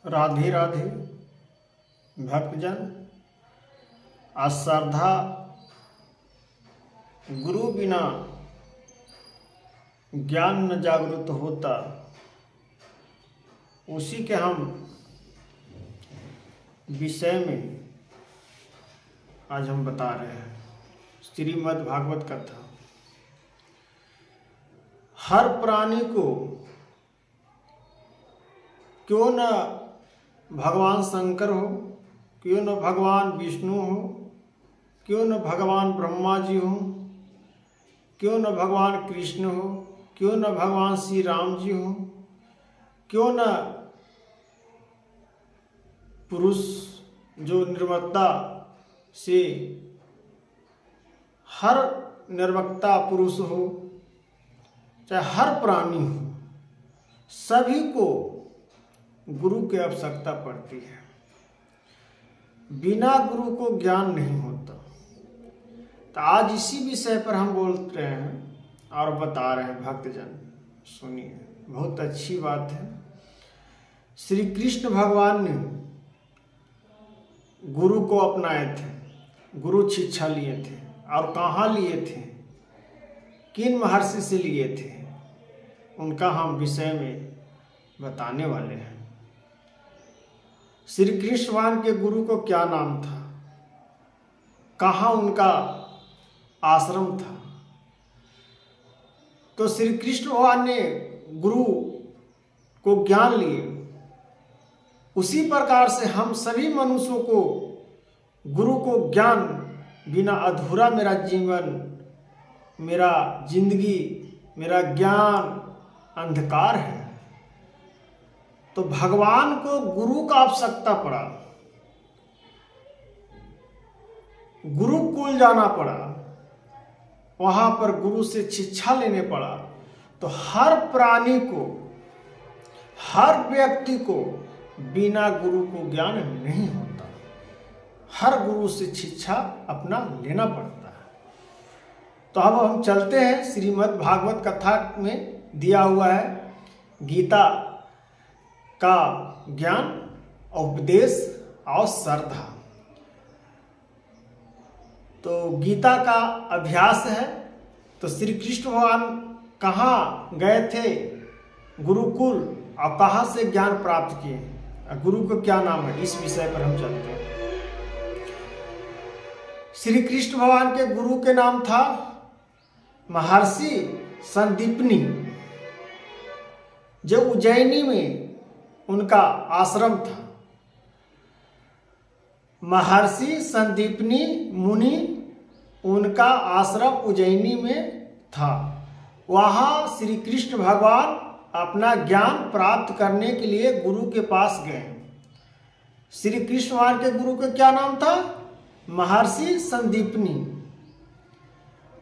राधे राधे भक्तजन। अश्रद्धा गुरु बिना ज्ञान न जागृत होता, उसी के हम विषय में आज हम बता रहे हैं। श्रीमद् भागवत कथा। हर प्राणी को क्यों न भगवान शंकर हो, क्यों न भगवान विष्णु हो, क्यों न भगवान ब्रह्मा जी हो, क्यों न भगवान कृष्ण हो, क्यों न भगवान श्री राम जी हो, क्यों न पुरुष जो निर्भरता से हर निर्भरता पुरुष हो, चाहे हर प्राणी हो, सभी को गुरु की आवश्यकता पड़ती है। बिना गुरु को ज्ञान नहीं होता। तो आज इसी विषय पर हम बोल रहे हैं और बता रहे हैं। भक्तजन सुनिए, बहुत अच्छी बात है। श्री कृष्ण भगवान ने गुरु को अपनाए थे, गुरु शिक्षा लिए थे। और कहाँ लिए थे, किन महर्षि से लिए थे, उनका हम विषय में बताने वाले हैं। श्री कृष्ण भगवान के गुरु को क्या नाम था, कहाँ उनका आश्रम था। तो श्री कृष्ण भगवान ने गुरु को ज्ञान लिए, उसी प्रकार से हम सभी मनुष्यों को गुरु को ज्ञान बिना अधूरा मेरा जीवन, मेरा जिंदगी, मेरा ज्ञान अंधकार है। तो भगवान को गुरु का आवश्यकता पड़ा, गुरुकुल जाना पड़ा, वहां पर गुरु से शिक्षा लेने पड़ा। तो हर प्राणी को, हर व्यक्ति को बिना गुरु को ज्ञान नहीं होता। हर गुरु से शिक्षा अपना लेना पड़ता है। तो अब हम चलते हैं श्रीमद् भागवत कथा में दिया हुआ है गीता का ज्ञान, उपदेश और श्रद्धा। तो गीता का अभ्यास है। तो श्री कृष्ण भगवान कहाँ गए थे, गुरुकुल, और कहाँ से ज्ञान प्राप्त किए, गुरु को क्या नाम है, इस विषय पर हम चलते हैं। श्री कृष्ण भगवान के गुरु के नाम था महर्षि संदीपनी, जो उज्जैनी में उनका आश्रम था। महर्षि संदीपनी मुनि, उनका आश्रम उज्जैनी में था। वहां श्री कृष्ण भगवान अपना ज्ञान प्राप्त करने के लिए गुरु के पास गए। श्री कृष्ण भगवान के गुरु का क्या नाम था, महर्षि संदीपनी।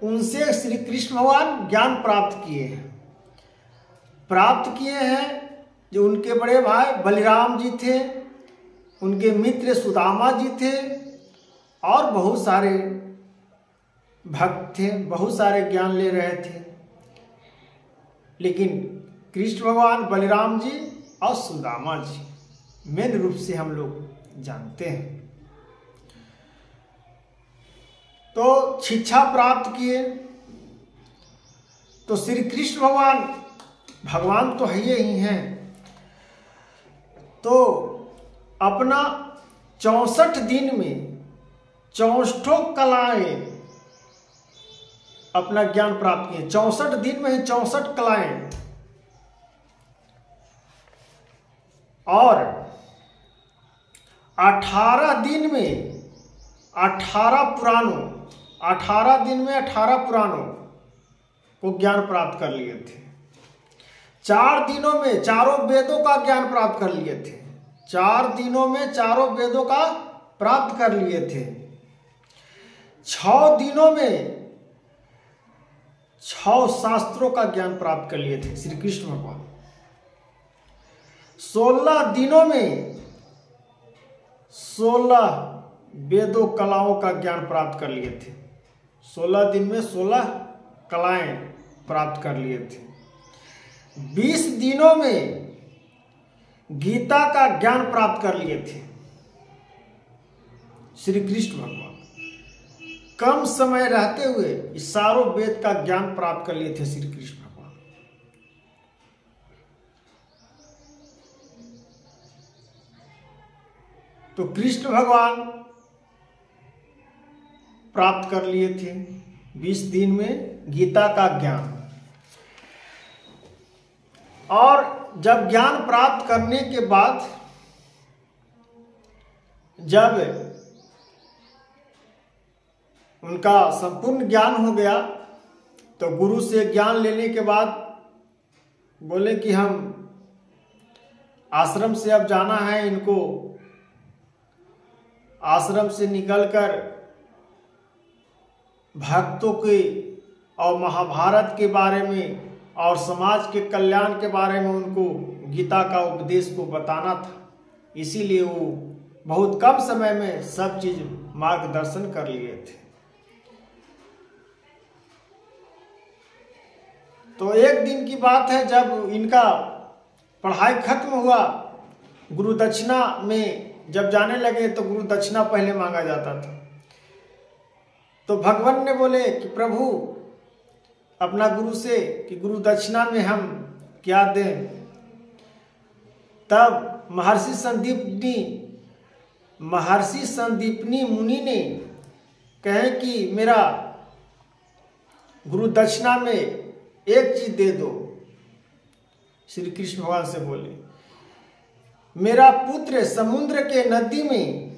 उनसे श्री कृष्ण भगवान ज्ञान प्राप्त किए हैं। जो उनके बड़े भाई बलिराम जी थे, उनके मित्र सुदामा जी थे, और बहुत सारे भक्त थे, बहुत सारे ज्ञान ले रहे थे। लेकिन कृष्ण भगवान, बलिराम जी और सुदामा जी मेन रूप से हम लोग जानते हैं। तो शिक्षा प्राप्त किए। तो श्री कृष्ण भगवान तो है ही हैं। तो अपना 64 दिन में 64 कलाएं अपना ज्ञान प्राप्त किए। 64 दिन में ही 64 कलाएं, और 18 दिन में 18 पुराणों, 18 दिन में 18 पुराणों को ज्ञान प्राप्त कर लिए थे। 4 दिनों में चारों वेदों का ज्ञान प्राप्त कर लिए थे। 4 दिनों में चारों वेदों का प्राप्त कर लिए थे। 6 दिनों में 6 शास्त्रों का ज्ञान प्राप्त कर लिए थे श्री कृष्ण भगवान। 16 दिनों में 16 वेदों कलाओं का ज्ञान प्राप्त कर लिए थे। 16 दिन में 16 कलाएं प्राप्त कर लिए थे। 20 दिनों में गीता का ज्ञान प्राप्त कर लिए थे श्री कृष्ण भगवान। कम समय रहते हुए इस सारों वेद का ज्ञान प्राप्त कर लिए थे श्री कृष्ण भगवान। तो कृष्ण भगवान प्राप्त कर लिए थे 20 दिन में गीता का ज्ञान। और जब ज्ञान प्राप्त करने के बाद जब उनका संपूर्ण ज्ञान हो गया तो गुरु से ज्ञान लेने के बाद बोले कि हम आश्रम से अब जाना है, इनको आश्रम से निकलकर भक्तों के और महाभारत के बारे में और समाज के कल्याण के बारे में उनको गीता का उपदेश को बताना था। इसीलिए वो बहुत कम समय में सब चीज मार्गदर्शन कर लिए थे। तो एक दिन की बात है, जब इनका पढ़ाई खत्म हुआ, गुरु दक्षिणा में जब जाने लगे तो गुरु दक्षिणा पहले मांगा जाता था। तो भगवान ने बोले कि प्रभु अपना गुरु से कि गुरु दक्षिणा में हम क्या दें। तब महर्षि संदीपनी मुनि ने कहे कि मेरा गुरु दक्षिणा में एक चीज दे दो। श्री कृष्ण भगवान से बोले, मेरा पुत्र समुद्र के नदी में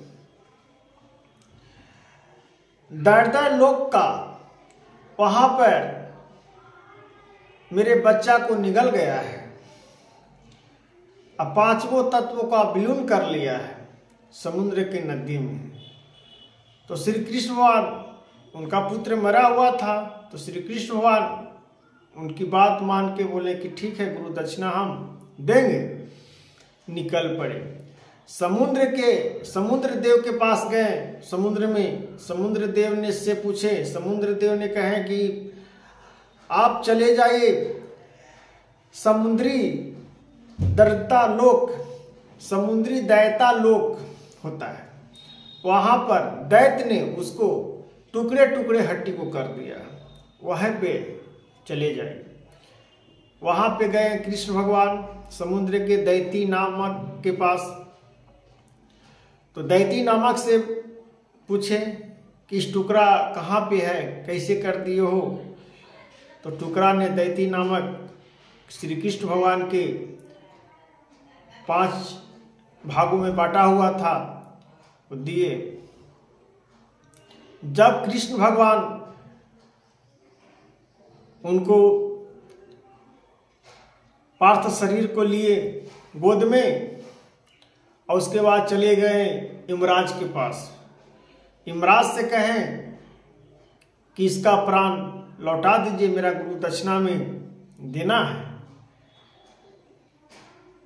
दर्द लोक का वहां पर मेरे बच्चा को निगल गया है, अब 5 तत्वों का विलीन कर लिया है समुद्र के नदी में। तो श्री कृष्ण भगवान, उनका पुत्र मरा हुआ था, तो श्री कृष्ण भगवान उनकी बात मान के बोले कि ठीक है गुरु दक्षिणा हम देंगे। निकल पड़े, समुद्र देव के पास गए। समुद्र में समुद्र देव ने से पूछे, समुद्र देव ने कहे कि आप चले जाइए समुद्री दर्दता लोक, समुद्री दैता लोक होता है, वहां पर दैत्य ने उसको टुकड़े टुकड़े हड्डी को कर दिया, वहां पे चले जाइए। वहां पे गए कृष्ण भगवान समुद्र के दैती नामक के पास। तो दैती नामक से पूछे कि इस टुकड़ा कहाँ पे है, कैसे कर दिए हो। तो टुकड़ा ने दैती नामक श्री कृष्ण भगवान के 5 भागों में बांटा हुआ था, वो दिए। जब कृष्ण भगवान उनको पार्थ शरीर को लिए गोद में और उसके बाद चले गए यमराज के पास। यमराज से कहें कि इसका प्राण लौटा दीजिए, मेरा गुरु दक्षिणा में देना है।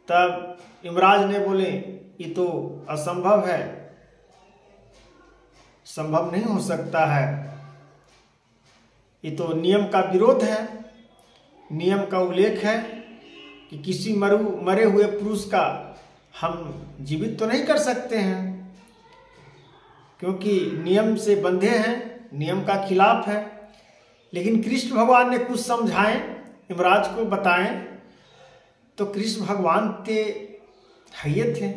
तब यमराज ने बोले ये तो असंभव है, संभव नहीं हो सकता है, ये तो नियम का विरोध है। नियम का उल्लेख है कि किसी मरे हुए पुरुष का हम जीवित तो नहीं कर सकते हैं, क्योंकि नियम से बंधे हैं, नियम का खिलाफ है। लेकिन कृष्ण भगवान ने कुछ समझाएं, यमराज को बताएं, तो कृष्ण भगवान ते हये थे,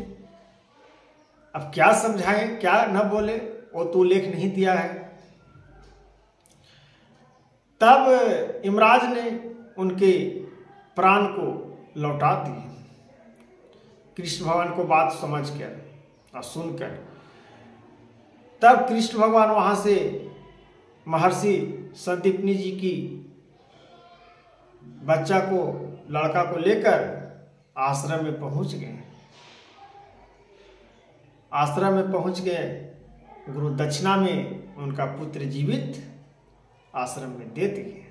अब क्या समझाएं क्या न बोले, वो तो उल्लेख नहीं दिया है। तब यमराज ने उनके प्राण को लौटा दिए। कृष्ण भगवान को बात समझ कर और सुनकर तब कृष्ण भगवान वहां से महर्षि संदीपनी जी की बच्चा को, लड़का को लेकर आश्रम में पहुंच गए। आश्रम में पहुंच गए, गुरु दक्षिणा में उनका पुत्र जीवित आश्रम में दे दिए।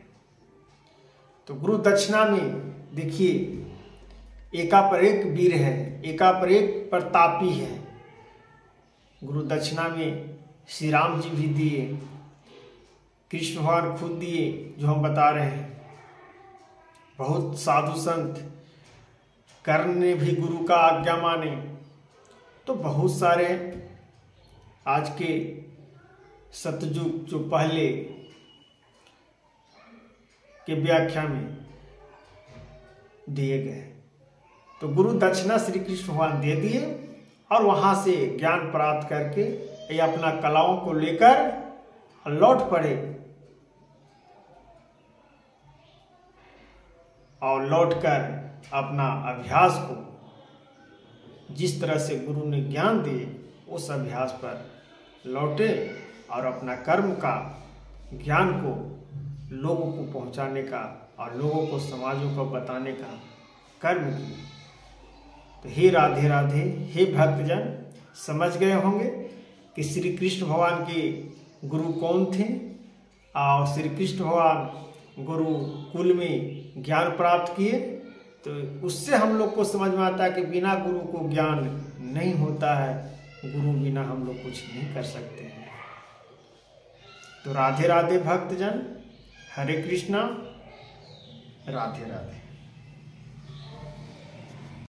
तो गुरु दक्षिणा में देखिए एका पर एक वीर है, एका पर एक प्रतापी है। गुरु दक्षिणा में श्री राम जी भी दिए, कृष्ण भगवान खुद दिए, जो हम बता रहे हैं। बहुत साधु संत कर्ण ने भी गुरु का आज्ञा माने। तो बहुत सारे आज के सतयुग जो पहले के व्याख्या में दिए गए, तो गुरु दक्षिणा श्री कृष्ण भगवान दे दिए और वहां से ज्ञान प्राप्त करके ये अपना कलाओं को लेकर लौट पड़े और लौटकर अपना अभ्यास को जिस तरह से गुरु ने ज्ञान दिए उस अभ्यास पर लौटे और अपना कर्म का ज्ञान को लोगों को पहुंचाने का और लोगों को समाजों को बताने का कर्म किया। तो हे राधे राधे, हे भक्तजन, समझ गए होंगे कि श्री कृष्ण भगवान के गुरु कौन थे और श्री कृष्ण भगवान गुरु कुल में ज्ञान प्राप्त किए। तो उससे हम लोग को समझ में आता है कि बिना गुरु को ज्ञान नहीं होता है, गुरु बिना हम लोग कुछ नहीं कर सकते हैं। तो राधे राधे भक्तजन, हरे कृष्णा, राधे राधे।